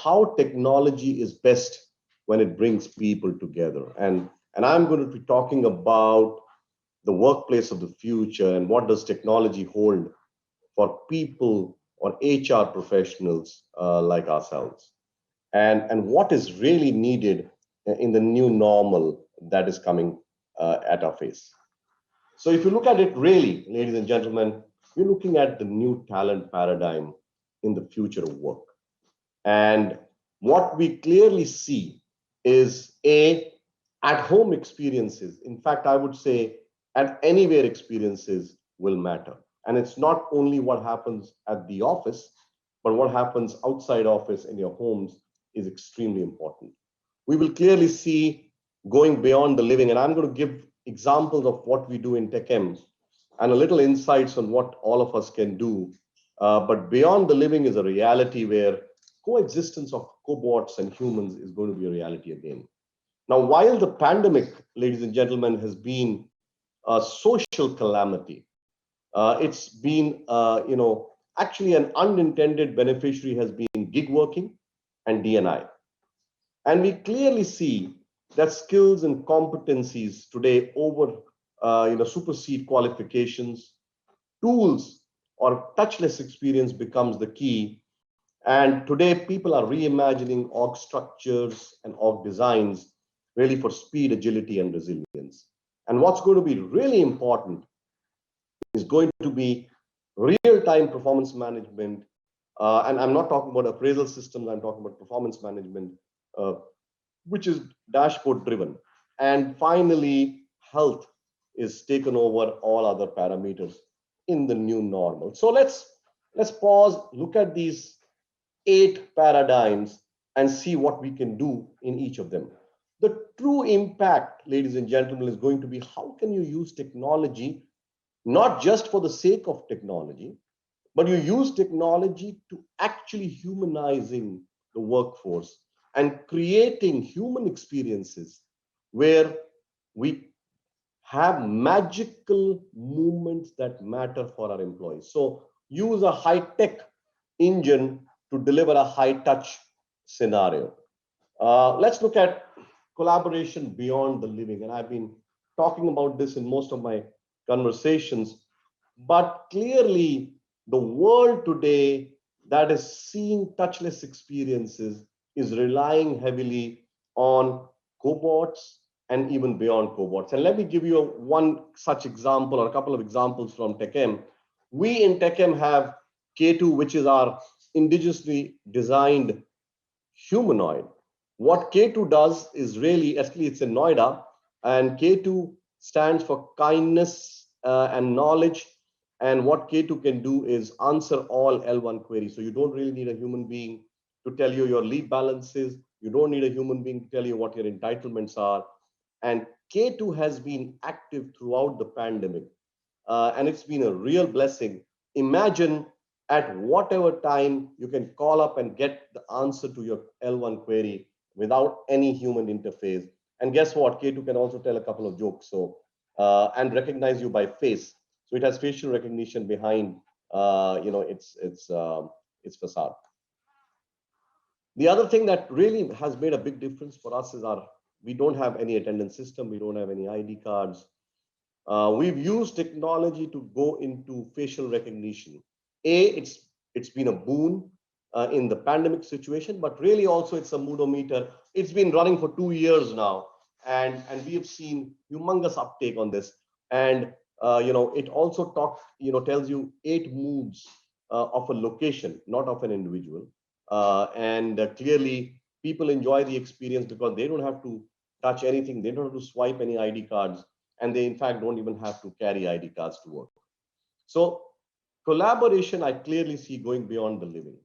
how technology is best when it brings people together. And I'm going to be talking about the workplace of the future and what does technology hold for people or HR professionals like ourselves, and what is really needed in the new normal that is coming at our face. So if you look at it really, ladies and gentlemen, we're looking at the new talent paradigm in the future of work. And what we clearly see is at home experiences. In fact, I would say at anywhere experiences will matter. And it's not only what happens at the office, but what happens outside office in your homes is extremely important. We will clearly see going beyond the living. And I'm going to give examples of what we do in TechM and a little insights on what all of us can do. But beyond the living is a reality where coexistence of cobots and humans is going to be a reality again. Now, while the pandemic, ladies and gentlemen, has been a social calamity, it's been, actually an unintended beneficiary has been gig working and DNI. And we clearly see that skills and competencies today supersede qualifications. Tools or touchless experience becomes the key. And today, people are reimagining org structures and org designs really for speed, agility, and resilience. And what's going to be really important is going to be real-time performance management. And I'm not talking about appraisal systems, I'm talking about performance management, which is dashboard driven. And finally, health is taken over all other parameters in the new normal. So let's pause, look at these 8 paradigms and see what we can do in each of them. The true impact, ladies and gentlemen, is going to be how can you use technology not just for the sake of technology, but you use technology to actually humanizing the workforce and creating human experiences where we have magical movements that matter for our employees. So use a high-tech engine to deliver a high-touch scenario. Let's look at collaboration beyond the living. And I've been talking about this in most of my conversations, but clearly the world today that is seeing touchless experiences is relying heavily on cobots and even beyond cobots. And let me give you one such example or a couple of examples from TechM. We in TechM have K2, which is our indigenously designed humanoid. What K2 does is really, actually it's in Noida, and K2 stands for kindness and knowledge. And what K2 can do is answer all L1 queries. So you don't really need a human being to tell you your leave balances. You don't need a human being to tell you what your entitlements are. And K2 has been active throughout the pandemic. And it's been a real blessing. Imagine at whatever time you can call up and get the answer to your L1 query without any human interface. And guess what? K2 can also tell a couple of jokes, so and recognize you by face. So it has facial recognition behind, its facade. The other thing that really has made a big difference for us is we don't have any attendance system. We don't have any ID cards. We've used technology to go into facial recognition. It's been a boon in the pandemic situation, but really also it's a moodometer. It's been running for 2 years now, and we have seen humongous uptake on this. And it also tells you 8 moods of a location, not of an individual. And clearly, people enjoy the experience because they don't have to touch anything. They don't have to swipe any ID cards. And they, in fact, don't even have to carry ID cards to work. So collaboration, I clearly see going beyond the living.